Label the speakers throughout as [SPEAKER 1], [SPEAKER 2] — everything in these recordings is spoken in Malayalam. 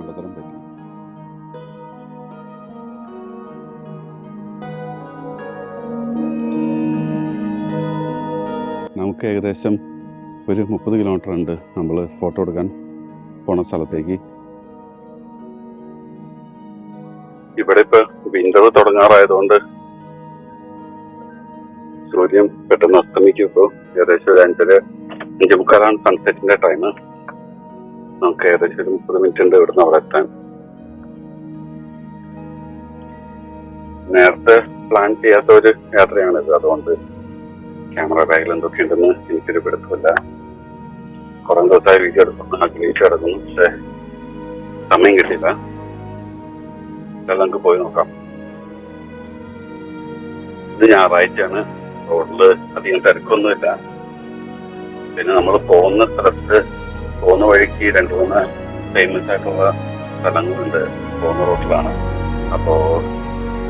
[SPEAKER 1] മണ്ടത്തരം പറ്റി. നമുക്ക് ഏകദേശം ഒരു 30 കിലോമീറ്റർ ഉണ്ട് നമ്മൾ ഫോട്ടോ എടുക്കാൻ പോണ സ്ഥലത്തേക്ക്. ഇവിടെ ഇപ്പോൾ വിന്റർ തുടങ്ങാറായതുകൊണ്ട് സൂര്യൻ പെട്ടെന്ന് അസ്തമിക്കും. ഇപ്പോൾ ഏകദേശം ഒരു 5:45 സൺസെറ്റിന്റെ ടൈം. നമുക്ക് ഏകദേശം ഒരു 30 മിനിറ്റ് ഉണ്ട് ഇവിടുന്ന് അവിടെ എത്താൻ. നേരത്തെ പ്ലാൻ ചെയ്യാത്ത ഒരു യാത്രയാണിത്, അതുകൊണ്ട് ക്യാമറ ബാഗിൽ എന്തൊക്കെ ഉണ്ടെന്ന് എനിക്കൊരു പിടുത്തമില്ല. കുറെ ദിവസമായി വീഡിയോ ആഗ്രഹിച്ചു കിടക്കുന്നു, പക്ഷെ സമയം കിട്ടിയില്ല. നമുക്ക് പോയി നോക്കാം. ഇത് ഞായറാഴ്ചയാണ്, റോഡില് അധികം തിരക്കൊന്നുമില്ല. പിന്നെ നമ്മൾ പോകുന്ന സ്ഥലത്ത് പോകുന്ന വഴിക്ക് 2-3 ഫേമസ് ആയിട്ടുള്ള സ്ഥലങ്ങളുണ്ട്. പോകുന്ന റോഡിലാണ്. അപ്പോ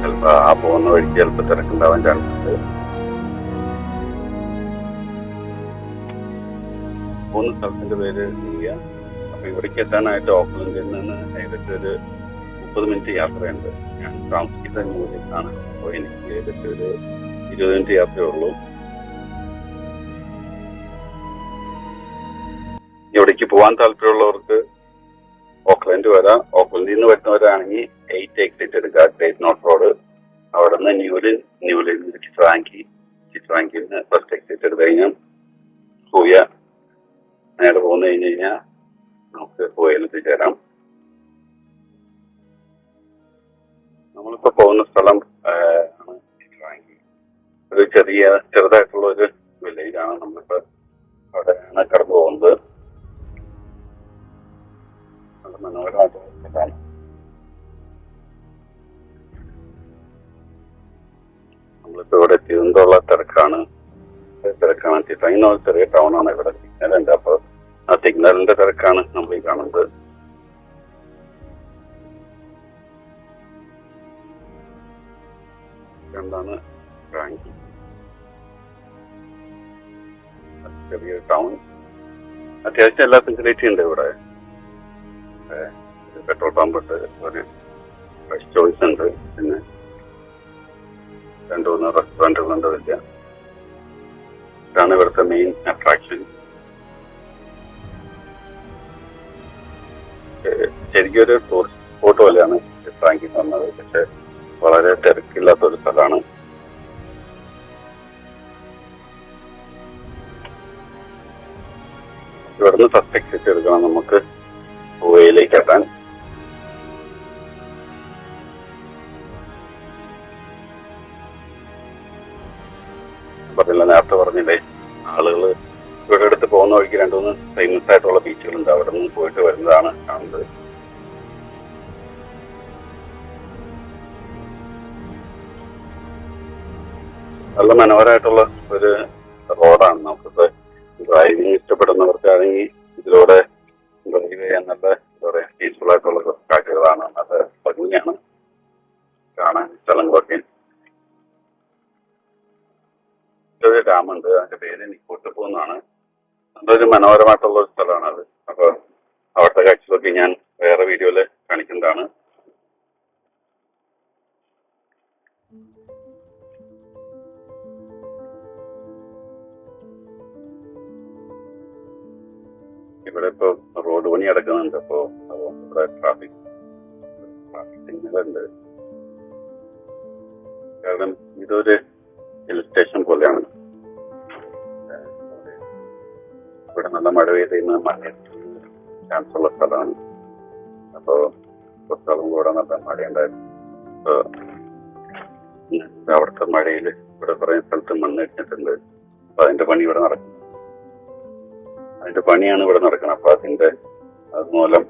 [SPEAKER 1] ചിലപ്പോ ആ പോകുന്ന വഴിക്ക് ചിലപ്പോൾ തിരക്കുണ്ടാവാൻ ചാൻസ് ഉണ്ട്. പോകുന്ന സ്ഥലത്തിന്റെ പേര് ഇന്ത്യ. അപ്പൊ ഇവിടേക്ക് എത്താനായിട്ട് ഓക്ലൻഡിൽ നിന്ന് ഏകദേശം ഒരു 30 മിനിറ്റ് യാത്രയുണ്ട്. ഞാൻ താമസിക്കുന്ന മൂല്യത്താണ്. അപ്പോൾ എനിക്ക് ഏകദേശം ഒരു 20 മിനിറ്റ് യാത്രയേ ഉള്ളൂ. ഇവിടേക്ക് പോകാൻ താല്പര്യമുള്ളവർക്ക് ഓക്ലൻഡ് വരാം. ഓക്ലൻഡിൽ നിന്ന് വരുന്നവരാണെങ്കിൽ 8 എക്സിറ്റ് എടുക്കുക, ഗ്രേറ്റ് നോർത്ത് റോഡ്. അവിടെ നിന്ന് ന്യൂലിൽ ചിത്രാങ്കിയിൽ നിന്ന് ഫസ്റ്റ് എക്സിറ്റ് എടുത്തു കഴിഞ്ഞാൽ ഹൂയ നേരെ പോന്നു കഴിഞ്ഞാൽ നമുക്ക് ഹൂയയിൽ എത്തിച്ചേരാം. നമ്മളിപ്പോ പോകുന്ന സ്ഥലം ആണ് ചിത്രാങ്കി. ഒരു ചെറുതായിട്ടുള്ള ഒരു വില്ലേജാണ്. നമ്മളിപ്പോ അവിടെയാണ് കടന്നു പോകുന്നത്. നല്ല മനോഹരമായിട്ടുള്ള. നമ്മളിപ്പോ ഇവിടെ എത്തിയതുകൊണ്ടുള്ള തിരക്കാണ്. ചിത്രാങ്കി ചെറിയ ടൗൺ ആണ്. ഇവിടെ സിഗ്നലുണ്ട്. അപ്പൊ ആ സിഗ്നലിന്റെ തിരക്കാണ് നമ്മൾ ഈ കാണുന്നത്. എന്താണ് റാങ്കി, ചെറിയൊരു ടൗൺ. അത്യാവശ്യം എല്ലാ ഫെസിലിറ്റി ഉണ്ട് ഇവിടെ. പെട്രോൾ പമ്പ് ഉണ്ട്, ഒരു ഫ്രഷ് ചോയ്സ് ഉണ്ട്, പിന്നെ 2-3 റെസ്റ്റോറൻറ്റുകളുണ്ട് വലിയ. ഇതാണ് ഇവിടുത്തെ മെയിൻ അട്രാക്ഷൻ. ശരിക്കും ഒരു ടൂറിസ്റ്റ് സ്പോട്ട് പോലെയാണ് ചിത്രാങ്കി വന്നത്. പക്ഷെ വളരെ തിരക്കില്ലാത്തൊരു സ്ഥലമാണ്. ഇവിടുന്ന് ഫസ്റ്റ് എക്സിറ്റ് എടുക്കണം നമുക്ക് ഗോവയിലേക്ക് എത്താൻ. നേരത്തെ പറഞ്ഞില്ലേ, ആളുകൾ ഇവിടെ അടുത്ത് പോകുന്ന വഴിക്ക് 2-3 ഫേമസ് ആയിട്ടുള്ള ബീച്ചുകളുണ്ട്. അവിടെ നിന്ന് പോയിട്ട് വരുന്നതാണ് കാണുന്നത്. നല്ല മനോഹരമായിട്ടുള്ള ഒരു റോഡാണ്. നമുക്കിപ്പോ ഡ്രൈവിംഗ് ഇഷ്ടപ്പെടുന്നവർക്കാണെങ്കിൽ ഇതിലൂടെ ഡ്രൈവ് ചെയ്യാൻ നല്ല എന്താ പറയാ പീസ്ഫുൾ ആയിട്ടുള്ള കാഴ്ചകളാണ്. അത് ഭംഗിയാണ് കാണാൻ സ്ഥലങ്ങളൊക്കെ. ഒരു ഡാമുണ്ട്, അതിന്റെ പേര് നിക്കോട്ടപ്പ് എന്നാണ്. നല്ലൊരു മനോഹരമായിട്ടുള്ള ഒരു സ്ഥലമാണ് അത്. അപ്പൊ അവിടുത്തെ കാഴ്ചകളൊക്കെ ഞാൻ വേറെ വീഡിയോയില് കാണിക്കുന്നതാണ്. ഇവിടെ ഇപ്പൊ റോഡ് പണി നടക്കുന്നുണ്ട്. അപ്പോ അതുകൊണ്ട് ഇവിടെ ട്രാഫിക് സിഗ്നലുണ്ട്. കാരണം ഇതൊരു ഹിൽ സ്റ്റേഷൻ പോലെയാണ്. ഇവിടെ നല്ല മഴ പെയ്ത് കഴിഞ്ഞാൽ മണ്ണിന് ചാൻസ് ഉള്ള സ്ഥലമാണ്. അപ്പോ കുറച്ചാളും കൂടെ നല്ല മഴയുണ്ടായിരുന്നു. അവിടുത്തെ മഴയിൽ ഇവിടെ കുറെ സ്ഥലത്ത് മണ്ണ് ഇട്ടിട്ടുണ്ട്. അപ്പൊ അതിന്റെ പണി ഇവിടെ നടക്കും. അതിന്റെ പണിയാണ് ഇവിടെ നടക്കുന്നത്. അപ്പൊ അതുമൂലം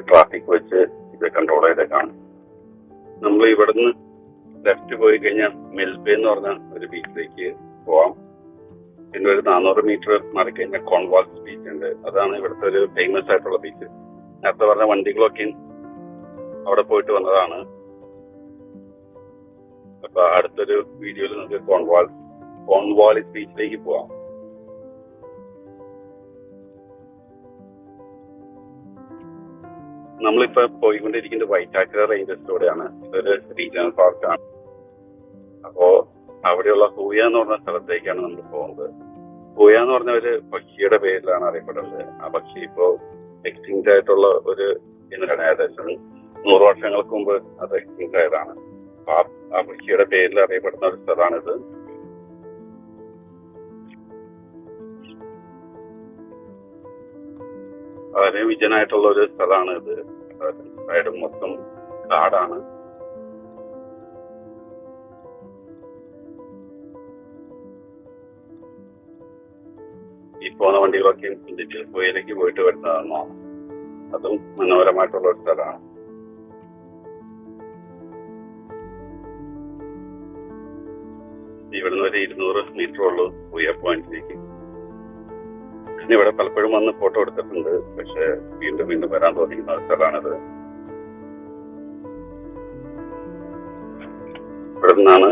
[SPEAKER 1] ട്രാഫിക് വെച്ച് ഇത് കൺട്രോൾ ചെയ്തേക്കാണ്. നമ്മൾ ഇവിടുന്ന് ലെഫ്റ്റ് പോയി കഴിഞ്ഞാൽ മെൽബേ എന്ന് പറഞ്ഞ ഒരു ബീച്ചിലേക്ക് പോവാം. പിന്നെ ഒരു 400 മീറ്റർ മാറിക്കഴിഞ്ഞാൽ കോൺവാൾസ് ബീച്ച് ഉണ്ട്. അതാണ് ഇവിടുത്തെ ഒരു ഫേമസ് ആയിട്ടുള്ള ബീച്ച്. നേരത്തെ പറഞ്ഞ വണ്ടികളൊക്കെ അവിടെ പോയിട്ട് വന്നതാണ്. അപ്പൊ അടുത്തൊരു വീഡിയോയിൽ നമുക്ക് കോൺവാലിസ് ബീച്ചിലേക്ക് പോവാം. നമ്മളിപ്പോ പോയിക്കൊണ്ടിരിക്കുന്നത് വൈറ്റാക്കര റേഞ്ചസിലൂടെയാണ്. ഇതൊരു റീജിയണൽ പാർക്കാണ്. അപ്പോ അവിടെയുള്ള ഹൂയ എന്ന് പറഞ്ഞ സ്ഥലത്തേക്കാണ് നമ്മൾ പോകുന്നത്. ഹൂയ എന്ന് പറഞ്ഞ ഒരു പക്ഷിയുടെ പേരിലാണ് അറിയപ്പെടുന്നത്. ആ പക്ഷി ഇപ്പോ എക്സ്റ്റിങ്ക്റ്റ് ആയിട്ടുള്ള ഒരു ഇനമാണ്. ഏകദേശം 100 വർഷങ്ങൾക്ക് മുമ്പ് അത് എക്സ്റ്റിങ്ക്റ്റ് ആയതാണ്. അപ്പൊ ആ പക്ഷിയുടെ പേരിൽ അറിയപ്പെടുന്ന ഒരു സ്ഥലമാണിത്. വളരെ വിജനായിട്ടുള്ള ഒരു സ്ഥലമാണ് ഇത്. സൈഡ് മൊത്തം കാടാണ്. ഈ പോകുന്ന വണ്ടികളൊക്കെ ഹൂയയിലേക്ക് പോയിട്ട് വരുന്നതാണോ? അതും മനോഹരമായിട്ടുള്ള ഒരു സ്ഥലമാണ്. ഇവിടുന്ന് ഒരു 200 മീറ്റർ ഉള്ളൂ ഹൂയ പോയിന്റിലേക്ക്. ഇവിടെ പലപ്പോഴും വന്ന് ഫോട്ടോ എടുത്തിട്ടുണ്ട്. പക്ഷെ വീണ്ടും വീണ്ടും വരാൻ തോന്നിക്കുന്ന സ്ഥലമാണിത്. ഇവിടെ നിന്നാണ്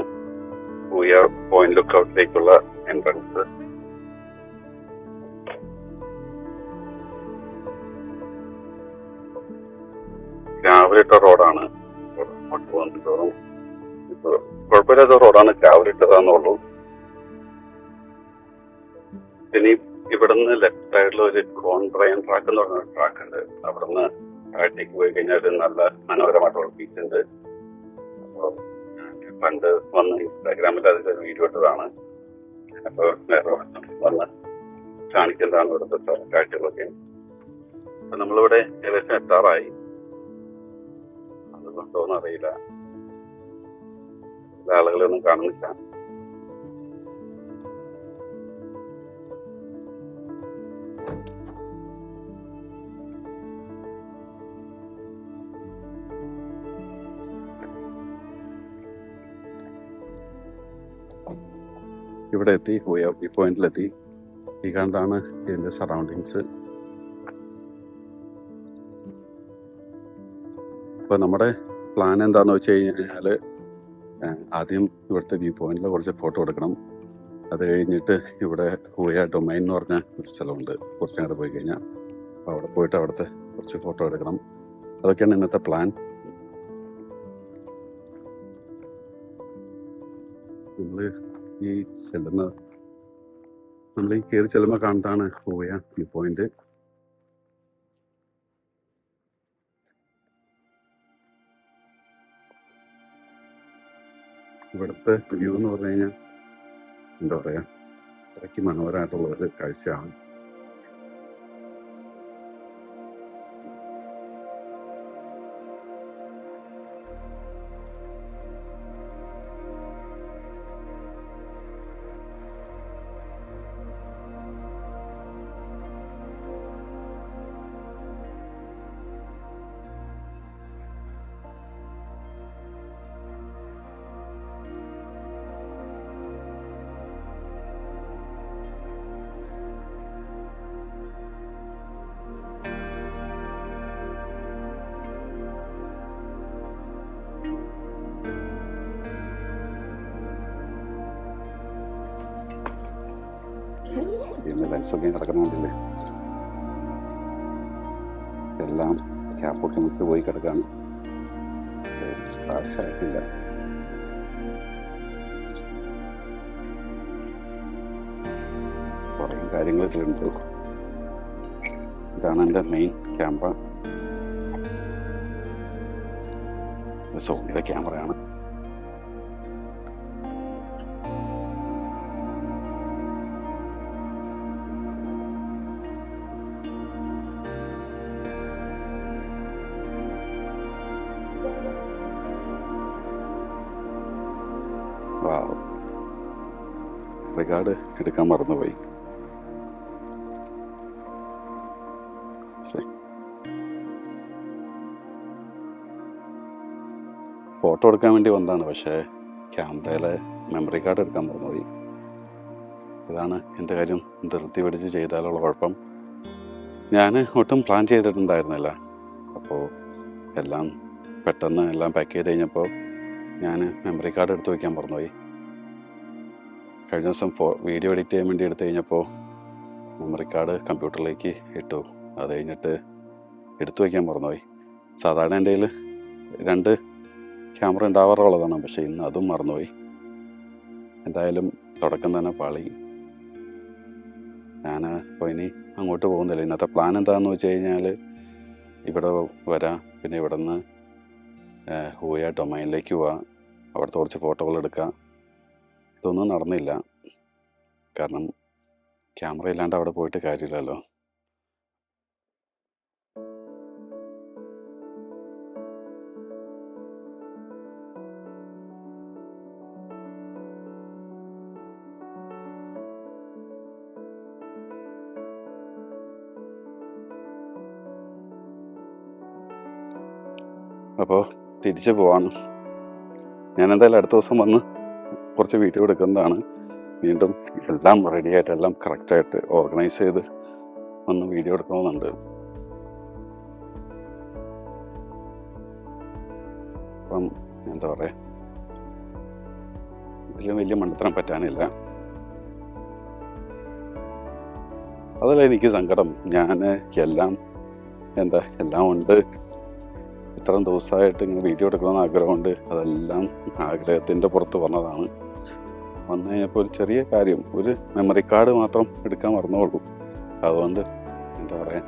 [SPEAKER 1] ഹൂയ പോയിന്റ് ലുക്കൗട്ടിലേക്കുള്ള എൻട്രൻസ്. ഗ്രാവലിട്ട റോഡാണ് അങ്ങോട്ട് പോകുന്നത്. കുഴപ്പമില്ലാത്ത റോഡാണ്, ഗ്രാവലിട്ടതാന്നുള്ളൂ. പിന്നെ ഇവിടുന്ന് ലെഫ്റ്റ് സൈഡിൽ ഒരു കോൺട്രയൻ ട്രാക്ക് എന്ന് പറഞ്ഞ ട്രാക്ക് ഉണ്ട്. അവിടുന്ന് താഴത്തേക്ക് പോയി കഴിഞ്ഞാൽ നല്ല മനോഹരമായിട്ടുള്ള ബീച്ച് ഉണ്ട്. അപ്പോൾ പണ്ട് വന്ന് ഇൻസ്റ്റാഗ്രാമിൽ അതിന്റെ വീഡിയോ ഇട്ടതാണ്. അപ്പോൾ വേറെ വന്ന് കാണിക്കുന്നതാണ് ഇവിടുത്തെ കാഴ്ചകളൊക്കെ. അപ്പൊ നമ്മളിവിടെ ഏകദേശം എത്താറായി. അതുകൊണ്ടോന്ന് അറിയില്ല, ആളുകളൊന്നും കാണുന്നില്ല. ഇവിടെ എത്തി, ഹൂയ വ്യൂ പോയിന്റിലെത്തി. ഈ കണ്ടാണ് ഇതിന്റെ സറൗണ്ടിങ്സ്. ഇപ്പൊ നമ്മുടെ പ്ലാൻ എന്താന്ന് വെച്ച് കഴിഞ്ഞാല് ആദ്യം ഇവിടുത്തെ വ്യൂ പോയിന്റിൽ കുറച്ച് ഫോട്ടോ എടുക്കണം. അത് കഴിഞ്ഞിട്ട് ഇവിടെ ഹൂയ ഡൊമൈൻ എന്ന് പറഞ്ഞ ഒരു സ്ഥലമുണ്ട്. കുറച്ച് നേരം പോയി കഴിഞ്ഞാൽ അപ്പോൾ അവിടെ പോയിട്ട് അവിടുത്തെ കുറച്ച് ഫോട്ടോ എടുക്കണം. അതൊക്കെയാണ് ഇന്നത്തെ പ്ലാൻ. നമ്മൾ ഈ കയറി ചെല്ലുമ്പോൾ കാണുന്നതാണ് ഹൂയ വ്യൂ പോയിന്റ്. ഇവിടുത്തെ വ്യൂ എന്ന് പറഞ്ഞു കഴിഞ്ഞാൽ എന്താ പറയാ, അത്രയ്ക്ക് മനോഹരമായിട്ടുള്ള ഒരു കാഴ്ചയാണ്. പിന്നെ ലെൻസൊക്കെ കിടക്കണമെന്നില്ലേ, എല്ലാം ക്യാപ്പൊക്കെ വിട്ട് പോയി കിടക്കാണ്. സ്ക്രാച്ച് ആയിട്ടില്ല. കുറേ കാര്യങ്ങൾ ഇതിലുണ്ട്. ഇതാണ് എൻ്റെ മെയിൻ ക്യാമറ. സോണിയുടെ ക്യാമറയാണ്. റിക്കാർഡ് എടുക്കാൻ മറന്നുപോയി. ഫോട്ടോ എടുക്കാൻ വേണ്ടി വന്നതാണ്, പക്ഷേ ക്യാമറയിലെ മെമ്മറി കാർഡ് എടുക്കാൻ മറന്നുപോയി. ഇതാണ് എൻ്റെ കാര്യം. ധൃതി പിടിച്ച് ചെയ്താലുള്ള കുഴപ്പം. ഞാൻ ഒട്ടും പ്ലാൻ ചെയ്തിട്ടുണ്ടായിരുന്നില്ല. അപ്പോൾ എല്ലാം പെട്ടെന്ന് എല്ലാം പാക്ക് ചെയ്ത് കഴിഞ്ഞപ്പോൾ ഞാൻ മെമ്മറി കാർഡ് എടുത്ത് വയ്ക്കാൻ മറന്നുപോയി. കഴിഞ്ഞ ദിവസം വീഡിയോ എഡിറ്റ് ചെയ്യാൻ വേണ്ടി എടുത്തു കഴിഞ്ഞപ്പോൾ മെമ്മറി കാർഡ് കമ്പ്യൂട്ടറിലേക്ക് ഇട്ടു. അത് കഴിഞ്ഞിട്ട് എടുത്തു വയ്ക്കാൻ മറന്നുപോയി. സാധാരണ എൻ്റെ കയ്യിൽ 2 ക്യാമറ ഉണ്ടാവാറുള്ളതാണ്, പക്ഷേ ഇന്ന് അതും മറന്നുപോയി. എന്തായാലും തുടക്കം തന്നെ പാളി. ഞാൻ ഇപ്പോൾ ഇനി അങ്ങോട്ട് പോകുന്നില്ല. ഇന്നത്തെ പ്ലാൻ എന്താണെന്ന് വെച്ച് കഴിഞ്ഞാൽ ഇവിടെ വരാം, പിന്നെ ഇവിടെ നിന്ന് ഹൂയ ഡൊമൈനിലേക്ക് പോവാം, അവിടുത്തെ കുറച്ച് ഫോട്ടോകൾ എടുക്കാം. ഇതൊന്നും നടന്നില്ല, കാരണം ക്യാമറ ഇല്ലാണ്ട് അവിടെ പോയിട്ട് കാര്യമില്ലല്ലോ. അപ്പോൾ തിരിച്ച് പോവാണ്. ഞാൻ എന്തായാലും അടുത്ത ദിവസം വന്ന് കുറച്ച് വീഡിയോ എടുക്കുന്നതാണ്. വീണ്ടും എല്ലാം റെഡിയായിട്ട് എല്ലാം കറക്റ്റായിട്ട് ഓർഗനൈസ് ചെയ്ത് ഒന്ന് വീഡിയോ എടുക്കണമെന്നുണ്ട്. അപ്പം എന്താ പറയുക, ഇതിലും വലിയ മണ്ടത്തരം പറ്റാനില്ല. അതല്ല എനിക്ക് സങ്കടം. ഞാൻ എല്ലാം ഉണ്ട്. ഇത്രയും ദിവസമായിട്ട് ഇങ്ങനെ വീഡിയോ എടുക്കണമെന്ന് ആഗ്രഹമുണ്ട്. അതെല്ലാം ആഗ്രഹത്തിൻ്റെ പുറത്ത് വന്നതാണ്. വന്നു കഴിഞ്ഞപ്പോൾ ഒരു ചെറിയ കാര്യം, ഒരു മെമ്മറി കാർഡ് മാത്രം എടുക്കാൻ മറന്നുള്ളൂ. അതുകൊണ്ട് എന്താ പറയുക,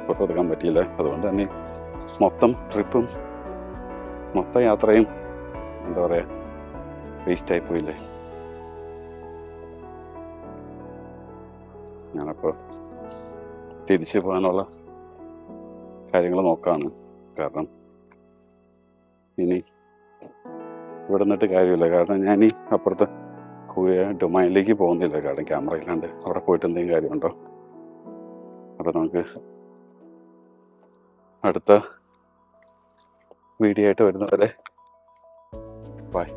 [SPEAKER 1] ഫോട്ടോ എടുക്കാൻ പറ്റിയില്ല. അതുകൊണ്ട് തന്നെ മൊത്തം ട്രിപ്പും മൊത്തം യാത്രയും എന്താ പറയുക വേസ്റ്റായി പോയില്ലേ. ഞാനപ്പോൾ തിരിച്ചു പോകാനുള്ള കാര്യങ്ങൾ നോക്കാണ്. കാരണം ഇനി ഇവിടെ നിന്നിട്ട് കാര്യമില്ല. കാരണം ഞാൻ ഈ അപ്പുറത്ത് ഡൊമൈനിലേക്ക് പോകുന്നില്ല. കാരണം ക്യാമറ ഇല്ലാണ്ട് അവിടെ പോയിട്ട് എന്തെങ്കിലും കാര്യമുണ്ടോ. അപ്പോൾ നമുക്ക് അടുത്ത വീഡിയോ ആയിട്ട് വരുന്നവരെ ബൈ.